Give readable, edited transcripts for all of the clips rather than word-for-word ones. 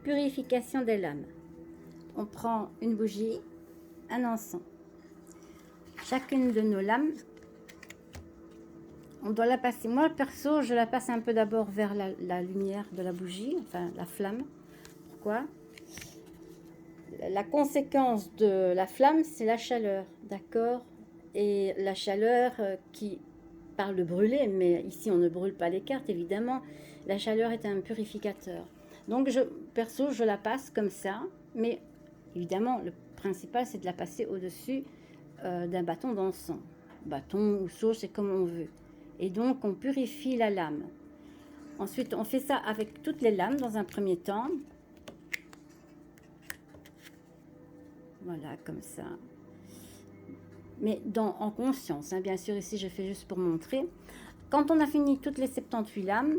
Purification des lames. On prend une bougie, un encens. Chacune de nos lames, on doit la passer. Moi, perso, je la passe un peu d'abord vers la lumière de la bougie, enfin la flamme. Pourquoi? La conséquence de la flamme, c'est la chaleur, d'accord? Et la chaleur qui parle de brûler, mais ici on ne brûle pas les cartes, évidemment. La chaleur est un purificateur. Donc, perso, je la passe comme ça, mais évidemment, le principal, c'est de la passer au-dessus d'un bâton d'encens. Bâton ou sauge, c'est comme on veut. Et donc, on purifie la lame. Ensuite, on fait ça avec toutes les lames dans un premier temps. Voilà, comme ça. Mais en conscience, hein, bien sûr, ici, je fais juste pour montrer. Quand on a fini toutes les 78 lames,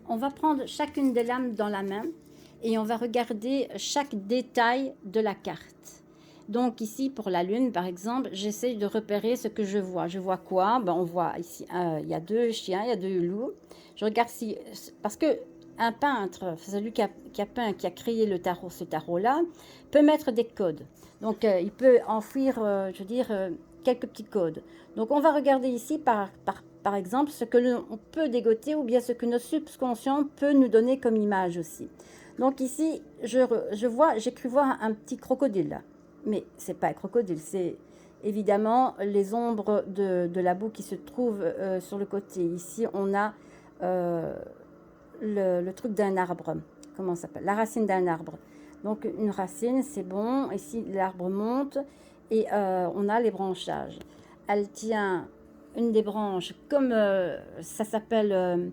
on va prendre chacune des lames dans la main et on va regarder chaque détail de la carte. Donc ici, pour la lune, par exemple, j'essaie de repérer ce que je vois. Je vois quoi? Ben, on voit ici, il y a 2 chiens, il y a 2 loups. Je regarde si... Parce que un peintre, celui qui a peint, qui a créé le tarot, ce tarot-là, peut mettre des codes. Donc il peut enfouir, je veux dire, quelques petits codes. Donc on va regarder ici, par exemple, ce que l'on peut dégoter ou bien ce que notre subconscient peut nous donner comme image aussi. Donc ici, j'ai cru voir un petit crocodile là. Mais c'est pas un crocodile, c'est évidemment les ombres de la boue qui se trouvent sur le côté. Ici, on a le truc d'un arbre. Comment ça s'appelle? La racine d'un arbre. Donc une racine, c'est bon. Ici, l'arbre monte et on a les branchages. Elle tient une des branches comme ça s'appelle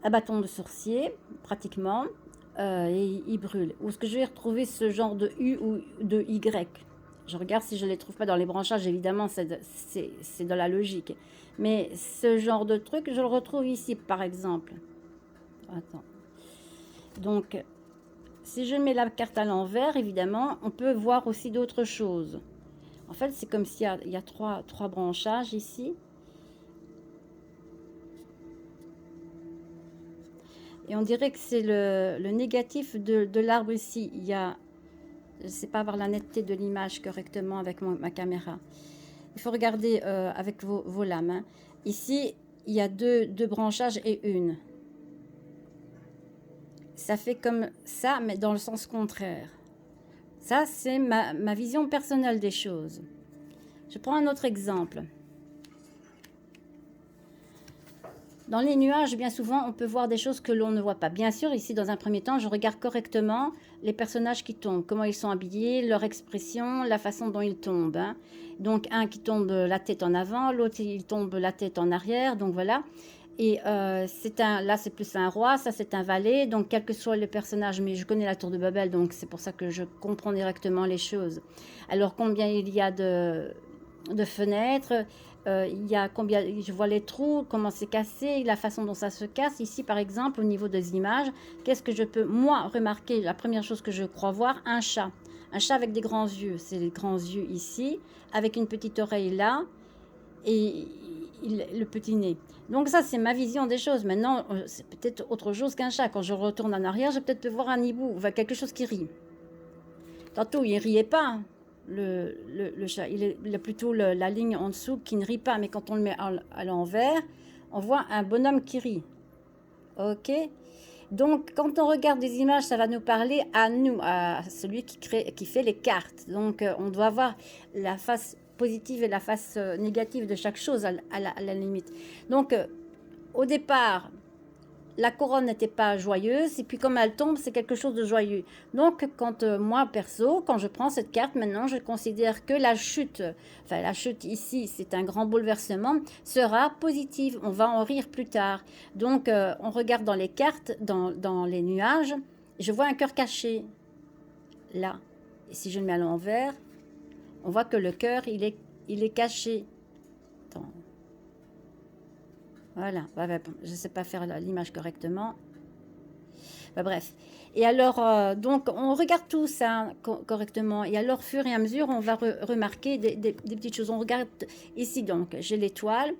un bâton de sorcier, pratiquement. Et il brûle. Où est-ce que je vais retrouver ce genre de U ou de Y? Je regarde si je ne les trouve pas dans les branchages, évidemment, c'est de la logique. Mais ce genre de truc, je le retrouve ici, par exemple. Attends. Donc, si je mets la carte à l'envers, évidemment, on peut voir aussi d'autres choses. En fait, c'est comme s'il y a trois branchages ici. Et on dirait que c'est le négatif de l'arbre ici. Il y a... Je ne sais pas avoir la netteté de l'image correctement avec ma caméra. Il faut regarder avec vos lames. Hein. Ici, il y a deux branchages et une. Ça fait comme ça, mais dans le sens contraire. Ça, c'est ma vision personnelle des choses. Je prends un autre exemple. Dans les nuages, bien souvent, on peut voir des choses que l'on ne voit pas. Bien sûr, ici, dans un premier temps, je regarde correctement les personnages qui tombent, comment ils sont habillés, leur expression, la façon dont ils tombent. Hein. Donc, un qui tombe la tête en avant, l'autre, il tombe la tête en arrière. Donc, voilà. Et là, c'est plus un roi, ça, c'est un valet. Donc, quel que soit le personnage, mais je connais la tour de Babel, donc c'est pour ça que je comprends directement les choses. Alors, combien il y a de fenêtres, il y a combien, je vois les trous, comment c'est cassé, la façon dont ça se casse. Ici, par exemple, au niveau des images, qu'est-ce que je peux, moi, remarquer? La première chose que je crois voir, un chat. Un chat avec des grands yeux. C'est les grands yeux ici, avec une petite oreille là, et le petit nez. Donc ça, c'est ma vision des choses. Maintenant, c'est peut-être autre chose qu'un chat. Quand je retourne en arrière, je vais peut-être voir un hibou, enfin, quelque chose qui rit. Tantôt, il riait pas. Le chat, il a plutôt la ligne en dessous qui ne rit pas, mais quand on le met à l'envers, on voit un bonhomme qui rit. Ok? Donc, quand on regarde des images, ça va nous parler à nous, à celui qui fait les cartes. Donc, on doit voir la face positive et la face négative de chaque chose à la limite. Donc, au départ, la couronne n'était pas joyeuse, et puis comme elle tombe, c'est quelque chose de joyeux. Donc, quand moi, perso, quand je prends cette carte, maintenant, je considère que la chute ici, c'est un grand bouleversement, sera positive. On va en rire plus tard. Donc, on regarde dans les cartes, dans les nuages, je vois un cœur caché, là. Et si je le mets à l'envers, on voit que le cœur, il est caché. Attends. Voilà, je ne sais pas faire l'image correctement. Bref. Et alors, donc, on regarde tout ça correctement. Et alors, au fur et à mesure, on va remarquer des petites choses. On regarde ici, donc, j'ai l'étoile.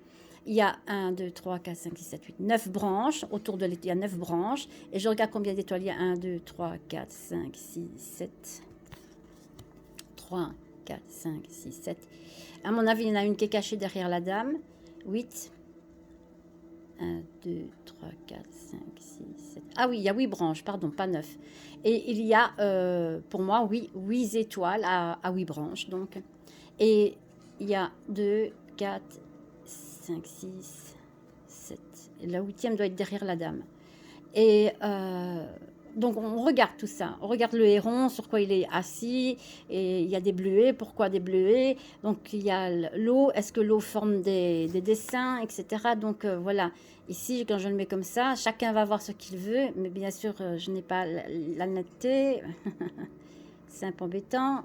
il y a 1, 2, 3, 4, 5, 6, 7, 8, 9 branches. Autour de l'étoile, il y a 9 branches. Et je regarde combien d'étoiles il y a. 1, 2, 3, 4, 5, 6, 7. 3, 4, 5, 6, 7. À mon avis, il y en a une qui est cachée derrière la dame. 8. 1, 2, 3, 4, 5, 6, 7. Ah oui, il y a 8 branches, pardon, pas 9. Et il y a, pour moi, 8 étoiles à 8 branches. Donc. Et il y a 2, 4, 5, 6, 7. Et la 8e doit être derrière la dame. Et donc on regarde tout ça. On regarde le héron, sur quoi il est assis. Et il y a des bleuets. Pourquoi des bleuets? Donc il y a l'eau. Est-ce que l'eau forme des dessins, etc. Donc voilà. Ici, quand je le mets comme ça, chacun va voir ce qu'il veut. Mais bien sûr, je n'ai pas la netteté. C'est un peu embêtant.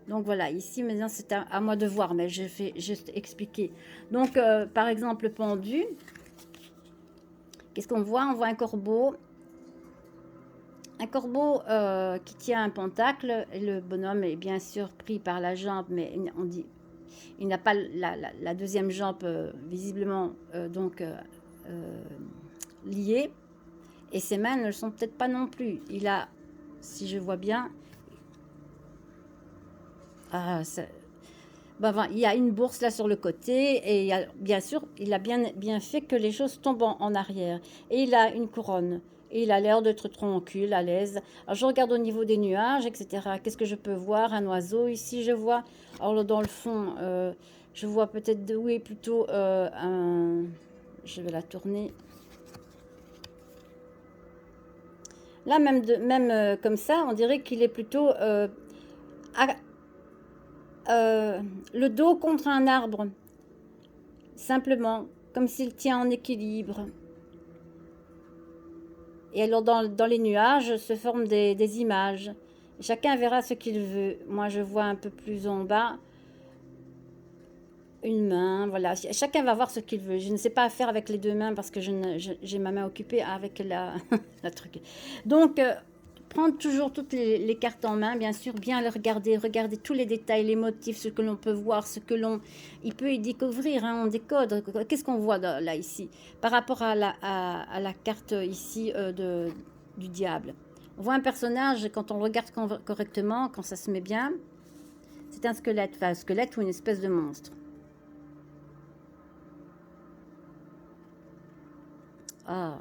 Donc voilà, ici maintenant c'est à moi de voir, mais je vais juste expliquer. Donc par exemple le pendu, qu'est-ce qu'on voit? On voit un corbeau. Un corbeau qui tient un pentacle, et le bonhomme est bien sûr pris par la jambe, mais on dit, il n'a pas la deuxième jambe visiblement liée, et ses mains ne le sont peut-être pas non plus. Il a, si je vois bien, il y a une bourse là sur le côté et il y a, bien sûr, il a bien fait que les choses tombent en arrière. Et il a une couronne. Et il a l'air d'être tranquille, à l'aise. Alors je regarde au niveau des nuages, etc. Qu'est-ce que je peux voir? Un oiseau ici, je vois. Alors dans le fond, je vois peut-être, oui, plutôt un... Je vais la tourner. Là, même comme ça, on dirait qu'il est plutôt... le dos contre un arbre, simplement, comme s'il tient en équilibre. Et alors dans les nuages se forment des images. Chacun verra ce qu'il veut. Moi je vois un peu plus en bas une main, voilà. Chacun va voir ce qu'il veut. Je ne sais pas faire avec les deux mains parce que j'ai ma main occupée avec la truc. Donc prendre toujours toutes les cartes en main, bien sûr, bien les regarder tous les détails, les motifs, ce que l'on peut voir, ce que l'on... Il peut y découvrir, hein, on décode. Qu'est-ce qu'on voit là, ici? Par rapport à la carte ici du diable. On voit un personnage, quand on le regarde correctement, quand ça se met bien, c'est un squelette, enfin un squelette ou une espèce de monstre. Ah.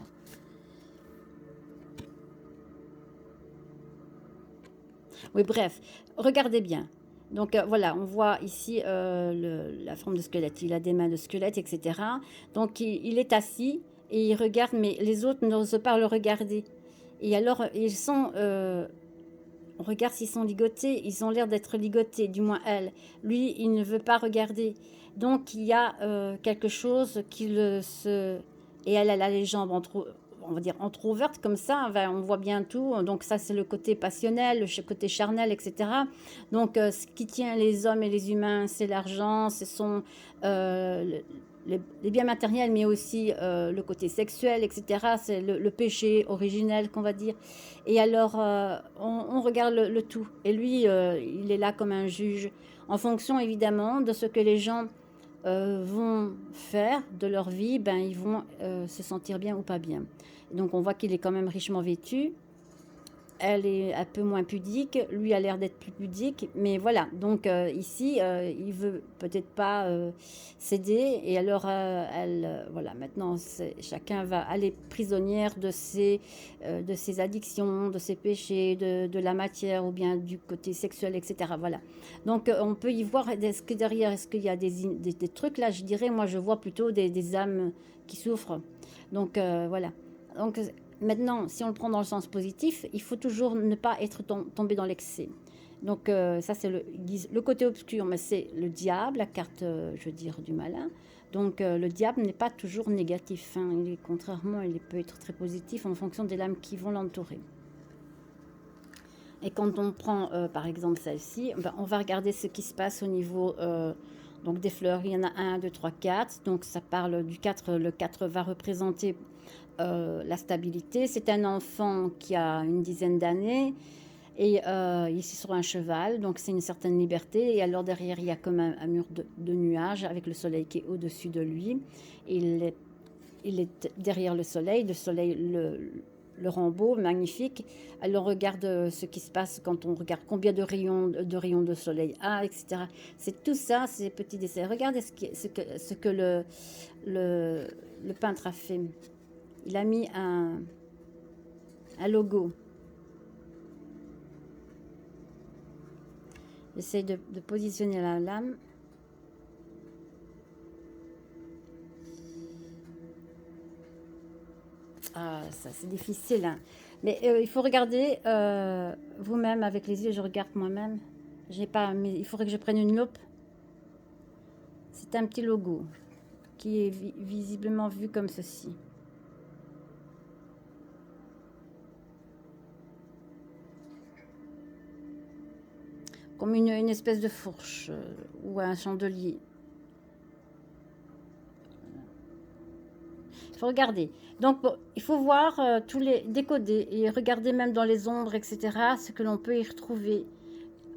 Oui, bref, regardez bien. Donc voilà, on voit ici la forme de squelette. Il a des mains de squelette, etc. Donc il est assis et il regarde, mais les autres n'osent pas le regarder. Et alors, ils sont... on regarde s'ils sont ligotés. Ils ont l'air d'être ligotés, du moins elle. Lui, il ne veut pas regarder. Donc il y a quelque chose qui se... Et elle a les jambes entre on va dire entrouverte comme ça, on voit bien tout. Donc ça c'est le côté passionnel, le côté charnel, etc. Donc ce qui tient les hommes et les humains, c'est l'argent, ce sont les biens matériels, mais aussi le côté sexuel, etc. C'est le péché originel qu'on va dire. Et alors on regarde le tout. Et lui, il est là comme un juge, en fonction évidemment de ce que les gens vont faire de leur vie, ben, ils vont se sentir bien ou pas bien. Donc on voit qu'il est quand même richement vêtu. Elle est un peu moins pudique, lui a l'air d'être plus pudique, mais voilà, donc ici, il veut peut-être pas céder, et alors voilà, maintenant, chacun va aller prisonnière de ses addictions, de ses péchés, de la matière, ou bien du côté sexuel, etc. Voilà, donc on peut y voir, est-ce que derrière, est-ce qu'il y a des trucs là, je dirais, moi je vois plutôt des âmes qui souffrent, donc voilà, donc... Maintenant, si on le prend dans le sens positif, il faut toujours ne pas être tombé dans l'excès. Donc ça, c'est le côté obscur, mais c'est le diable, la carte, je veux dire, du malin. Donc le diable n'est pas toujours négatif. Hein. Contrairement, il peut être très positif en fonction des lames qui vont l'entourer. Et quand on prend, par exemple, celle-ci, on va regarder ce qui se passe au niveau donc des fleurs. Il y en a 1, 2, 3, 4. Donc ça parle du 4. Le 4 va représenter la stabilité. C'est un enfant qui a une dizaine d'années. Et ici sur un cheval, donc c'est une certaine liberté. Et alors derrière, il y a comme un mur de nuages avec le soleil qui est au-dessus de lui. Et il est derrière le soleil le rend beau, magnifique. Alors on regarde ce qui se passe quand on regarde combien de rayons de soleil a, etc. C'est tout ça, ces petits dessins. Regardez ce que le peintre a fait. Il a mis un logo. J'essaie de positionner la lame. Ah, ça c'est difficile, hein. Mais il faut regarder vous-même avec les yeux. Je regarde moi-même. J'ai pas, mais il faudrait que je prenne une loupe. C'est un petit logo qui est visiblement vu comme ceci. Comme une espèce de fourche ou un chandelier. Il faut regarder. Donc, bon, il faut voir tous les décoder et regarder même dans les ombres, etc., ce que l'on peut y retrouver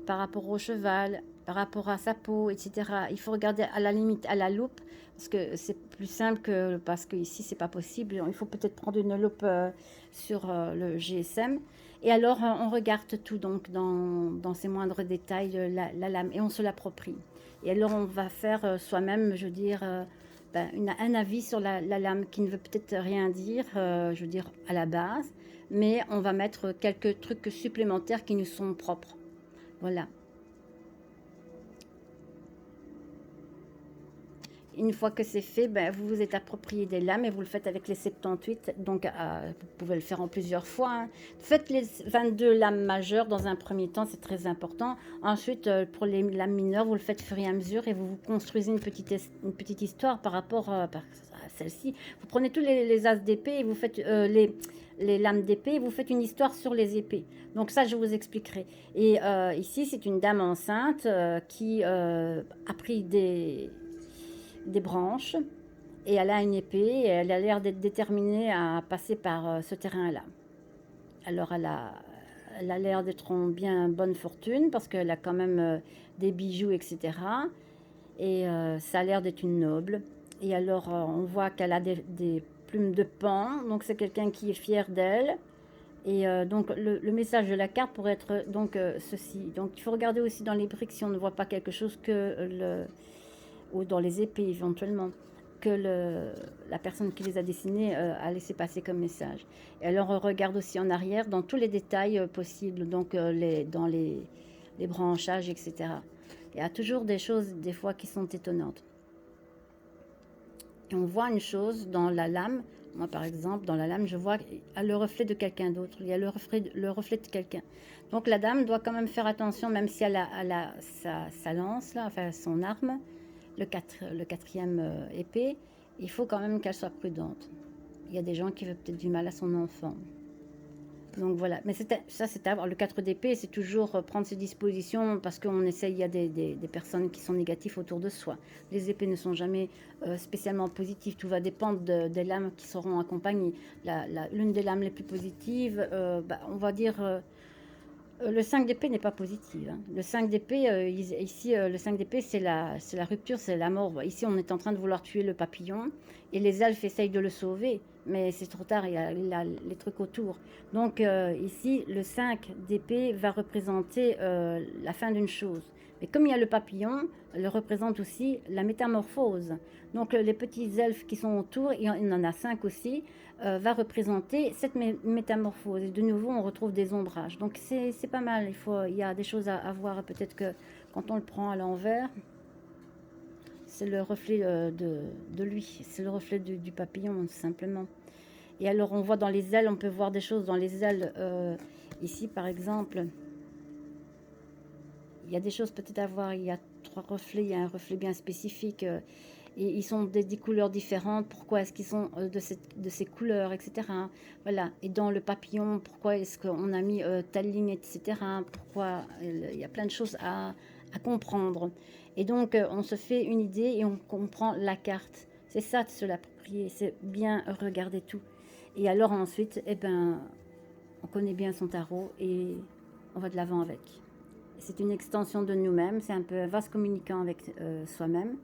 par rapport au cheval, par rapport à sa peau, etc. Il faut regarder à la limite à la loupe parce que c'est plus simple que parce que ici c'est pas possible. Il faut peut-être prendre une loupe sur le GSM. Et alors on regarde tout donc dans ses moindres détails la lame et on se l'approprie. Et alors on va faire soi-même, je veux dire, un avis sur la lame qui ne veut peut-être rien dire, je veux dire à la base, mais on va mettre quelques trucs supplémentaires qui nous sont propres. Voilà. Une fois que c'est fait, ben, vous vous êtes approprié des lames et vous le faites avec les 78. Donc, vous pouvez le faire en plusieurs fois, hein. Faites les 22 lames majeures dans un premier temps, c'est très important. Ensuite, pour les lames mineures, vous le faites au fur et à mesure et vous construisez une petite histoire par rapport à celle-ci. Vous prenez tous les as d'épée et vous faites les lames d'épée et vous faites une histoire sur les épées. Donc ça, je vous expliquerai. Et ici, c'est une dame enceinte qui a pris des branches et elle a une épée et elle a l'air d'être déterminée à passer par ce terrain-là. Alors elle a l'air d'être en bien bonne fortune parce qu'elle a quand même des bijoux, etc. Et ça a l'air d'être une noble. Et alors on voit qu'elle a des plumes de paon, donc c'est quelqu'un qui est fier d'elle. Et donc le message de la carte pourrait être donc ceci. Donc il faut regarder aussi dans les briques si on ne voit pas quelque chose ou dans les épées éventuellement, que la personne qui les a dessinés a laissé passer comme message. Et alors on regarde aussi en arrière dans tous les détails possibles, donc dans les branchages, etc. Il y a toujours des choses des fois qui sont étonnantes. Et on voit une chose dans la lame. Moi, par exemple, dans la lame, je vois le reflet de quelqu'un d'autre. Il y a le reflet de quelqu'un. Donc la dame doit quand même faire attention, même si elle a sa lance, là, enfin son arme, le quatrième épée, il faut quand même qu'elle soit prudente. Il y a des gens qui veulent peut-être du mal à son enfant. Donc voilà, mais ça c'est avoir le 4 d'épée, c'est toujours prendre ses dispositions parce qu'on essaye, il y a des personnes qui sont négatives autour de soi. Les épées ne sont jamais spécialement positives, tout va dépendre des lames qui seront accompagnées. L'une des lames les plus positives, on va dire le 5 d'épée n'est pas positive, hein. Le 5 d'épée, ici, le 5 d'épée, c'est la rupture, c'est la mort. Ici, on est en train de vouloir tuer le papillon et les elfes essayent de le sauver, mais c'est trop tard, il y a les trucs autour. Donc, ici, le 5 d'épée va représenter la fin d'une chose. Mais comme il y a le papillon, elle représente aussi la métamorphose. Donc, les petits elfes qui sont autour, il y en a 5 aussi, va représenter cette métamorphose. Et de nouveau, on retrouve des ombrages. Donc c'est pas mal. Il y a des choses à voir. Peut-être que quand on le prend à l'envers, c'est le reflet de lui. C'est le reflet du papillon, simplement. Et alors, on voit dans les ailes, on peut voir des choses dans les ailes. Ici, par exemple, il y a des choses peut-être à voir. Il y a 3 reflets. Il y a un reflet bien spécifique. Et ils sont des couleurs différentes, pourquoi est-ce qu'ils sont de ces couleurs, etc. Voilà. Et dans le papillon, pourquoi est-ce qu'on a mis telle ligne, etc. Pourquoi il y a plein de choses à comprendre. Et donc, on se fait une idée et on comprend la carte. C'est ça de se l'approprier, c'est bien regarder tout. Et alors ensuite, on connaît bien son tarot et on va de l'avant avec. C'est une extension de nous-mêmes, c'est un peu un vase communicant avec soi-même,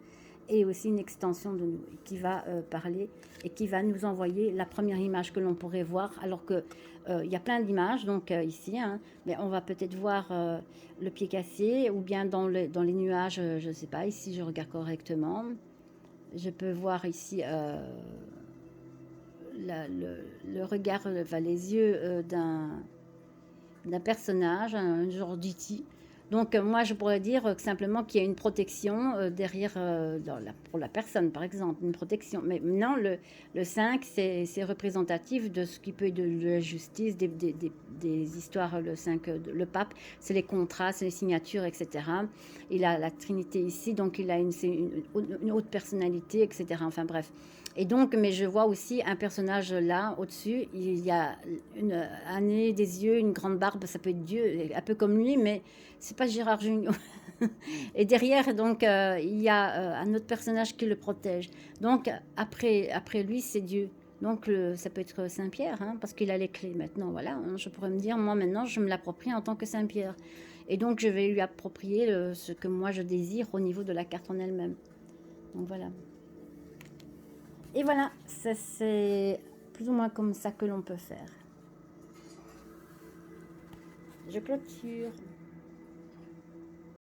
et aussi une extension de nous qui va parler et qui va nous envoyer la première image que l'on pourrait voir, alors que il y a plein d'images donc ici, hein, mais on va peut-être voir le pied cassé ou bien dans les nuages, je ne sais pas, ici je regarde correctement, je peux voir ici le regard, enfin, les yeux d'un personnage, un genre d'E.T. Donc moi je pourrais dire simplement qu'il y a une protection derrière pour la personne par exemple, une protection. Mais non, le 5 c'est représentatif de ce qui peut être de la justice, des histoires, le 5, le pape, c'est les contrats, c'est les signatures, etc. Il a la Trinité ici, donc il a une haute personnalité, etc. Enfin bref. Et donc, mais je vois aussi un personnage là, au-dessus, il y a un nez, des yeux, une grande barbe, ça peut être Dieu, un peu comme lui, mais c'est pas Gérard Jugnot. Et derrière, donc, il y a un autre personnage qui le protège. Donc, après lui, c'est Dieu. Donc, ça peut être Saint-Pierre, hein, parce qu'il a les clés maintenant. Voilà, hein, je pourrais me dire, moi maintenant, je me l'approprie en tant que Saint-Pierre. Et donc, je vais lui approprier ce que moi je désire au niveau de la carte en elle-même. Donc, voilà. Et voilà, ça c'est plus ou moins comme ça que l'on peut faire. Je clôture.